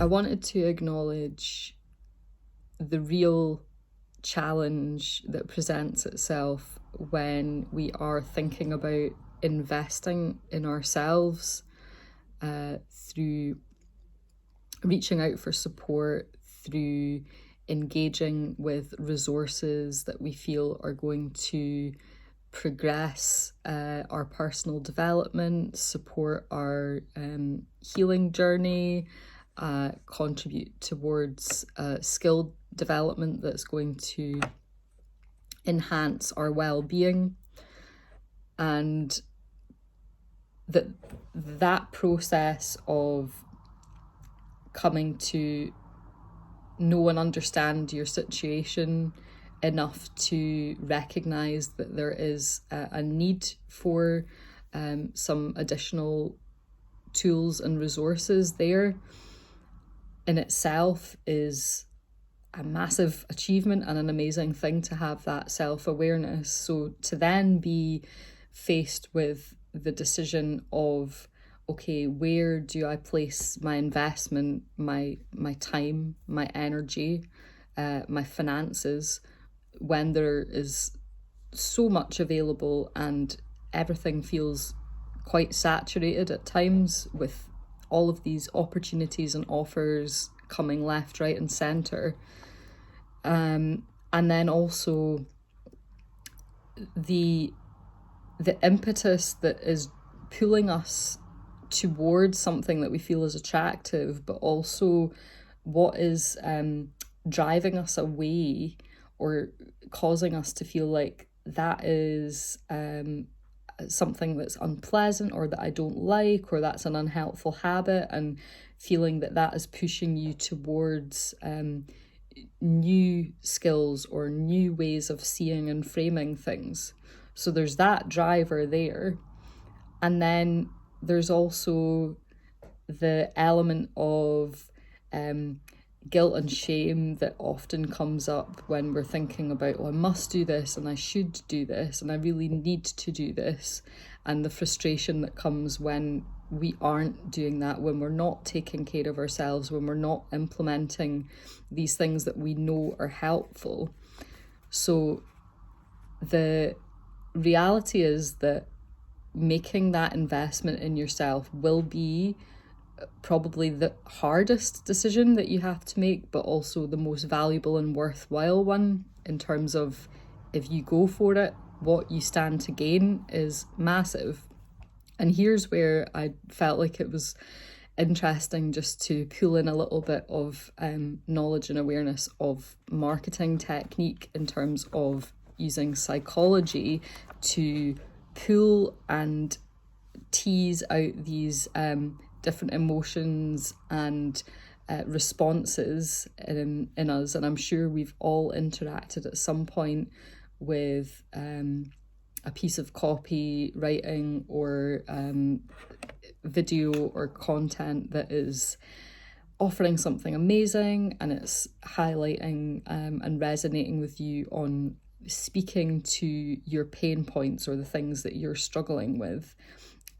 I wanted to acknowledge the real challenge that presents itself when we are thinking about investing in ourselves through reaching out for support, through engaging with resources that we feel are going to progress our personal development, support our healing journey, contribute towards skill development that's going to enhance our well-being. And that process of coming to know and understand your situation enough to recognize that there is a need for some additional tools and resources there in itself is a massive achievement and an amazing thing to have that self-awareness. So to then be faced with the decision of, okay, where do I place my investment, my time, my energy, my finances, when there is so much available and everything feels quite saturated at times with all of these opportunities and offers coming left, right, and centre. And then also the impetus that is pulling us towards something that we feel is attractive, but also what is driving us away or causing us to feel like that is something that's unpleasant or that I don't like, or that's an unhelpful habit, and feeling that that is pushing you towards new skills or new ways of seeing and framing things. So there's that driver there. And then there's also the element of guilt and shame that often comes up when we're thinking about, I must do this and I should do this and I really need to do this. And the frustration that comes when we aren't doing that, when we're not taking care of ourselves, when we're not implementing these things that we know are helpful. So the reality is that making that investment in yourself will be probably the hardest decision that you have to make, but also the most valuable and worthwhile one, in terms of if you go for it, what you stand to gain is massive. And here's where I felt like it was interesting just to pull in a little bit of knowledge and awareness of marketing technique in terms of using psychology to pull and tease out these different emotions and responses in us. And I'm sure we've all interacted at some point with a piece of copy writing or video or content that is offering something amazing, and it's highlighting and resonating with you on speaking to your pain points or the things that you're struggling with.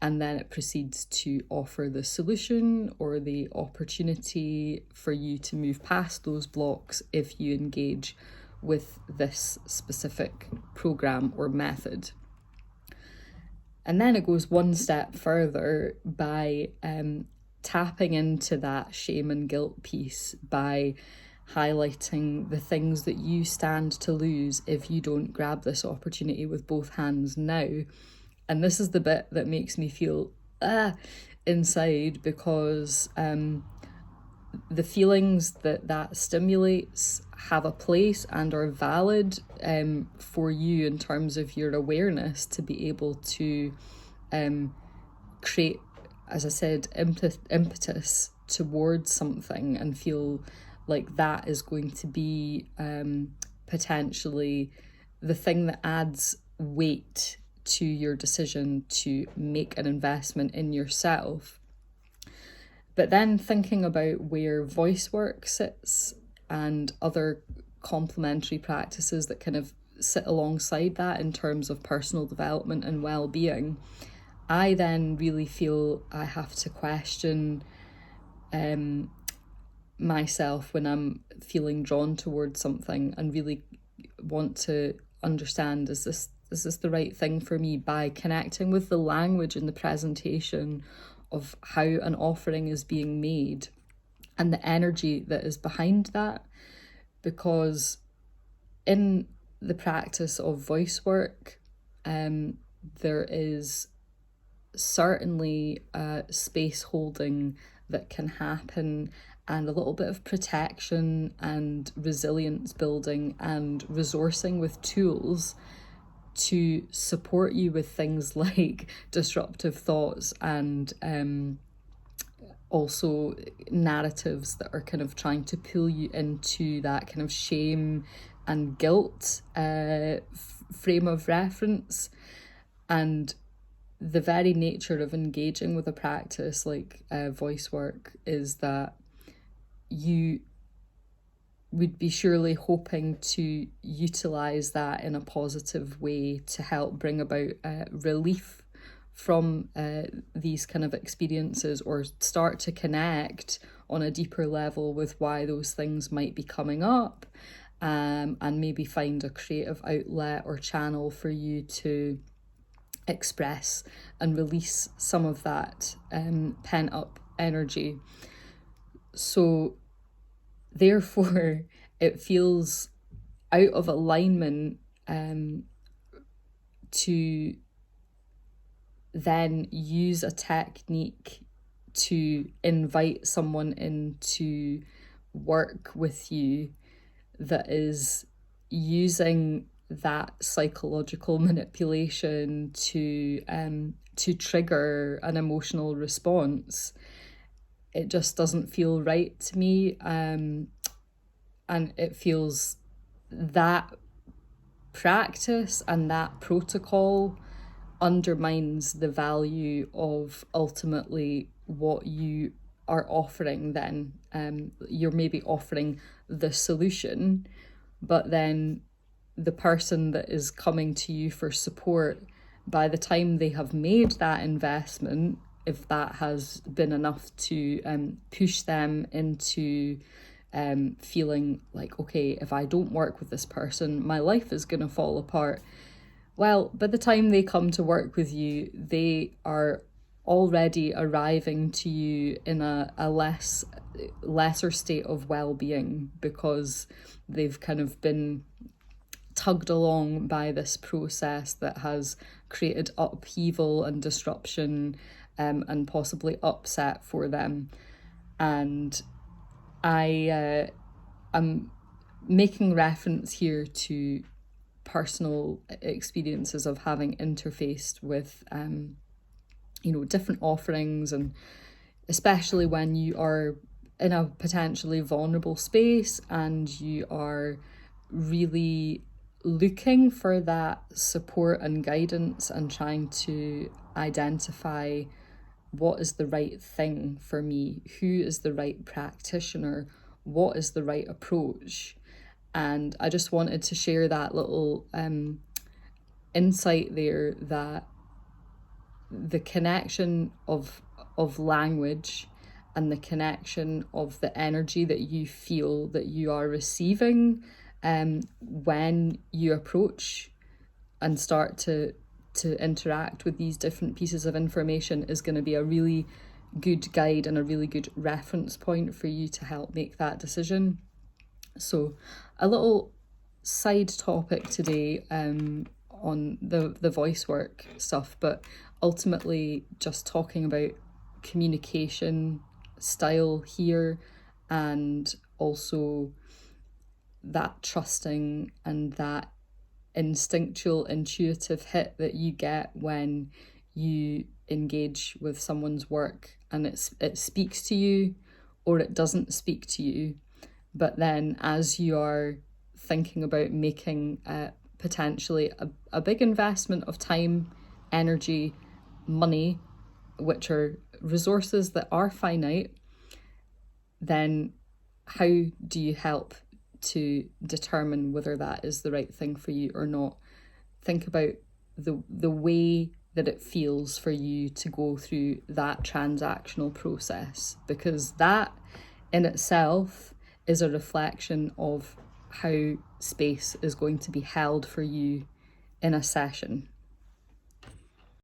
And then it proceeds to offer the solution or the opportunity for you to move past those blocks if you engage with this specific program or method. And then it goes one step further by tapping into that shame and guilt piece, by highlighting the things that you stand to lose if you don't grab this opportunity with both hands now. And this is the bit that makes me feel inside, because the feelings that stimulates have a place and are valid for you in terms of your awareness to be able to create, as I said, impetus towards something and feel like that is going to be potentially the thing that adds weight to your decision to make an investment in yourself. But then thinking about where Voicework sits and other complementary practices that kind of sit alongside that in terms of personal development and well-being, I then really feel I have to question myself when I'm feeling drawn towards something and really want to understand, is this the right thing for me, by connecting with the language and the presentation of how an offering is being made and the energy that is behind that. Because in the practice of voice work, there is certainly space holding that can happen, and a little bit of protection and resilience building and resourcing with tools to support you with things like disruptive thoughts and also narratives that are kind of trying to pull you into that kind of shame and guilt frame of reference. And the very nature of engaging with a practice like voice work is that you would be surely hoping to utilize that in a positive way to help bring about relief from these kind of experiences, or start to connect on a deeper level with why those things might be coming up, and maybe find a creative outlet or channel for you to express and release some of that pent up energy. So therefore, it feels out of alignment to then use a technique to invite someone in to work with you that is using that psychological manipulation to trigger an emotional response. It just doesn't feel right to me, and it feels that practice and that protocol undermines the value of ultimately what you are offering. Then you're maybe offering the solution, but then the person that is coming to you for support, by the time they have made that investment, if that has been enough to push them into feeling like, okay, if I don't work with this person, my life is going to fall apart. Well, by the time they come to work with you, they are already arriving to you in a lesser state of well-being, because they've kind of been tugged along by this process that has created upheaval and disruption and possibly upset for them. And I am making reference here to personal experiences of having interfaced with different offerings, and especially when you are in a potentially vulnerable space and you are really looking for that support and guidance and trying to identify what is the right thing for me, who is the right practitioner, what is the right approach. And I just wanted to share that little insight there, that the connection of language and the connection of the energy that you feel that you are receiving when you approach and start to interact with these different pieces of information is going to be a really good guide and a really good reference point for you to help make that decision. So a little side topic today on the voice work stuff, but ultimately just talking about communication style here, and also that trusting and that instinctual, intuitive hit that you get when you engage with someone's work, and it speaks to you or it doesn't speak to you. But then as you are thinking about making potentially a big investment of time, energy, money, which are resources that are finite, then how do you help to determine whether that is the right thing for you or not? Think about the way that it feels for you to go through that transactional process, because that in itself is a reflection of how space is going to be held for you in a session.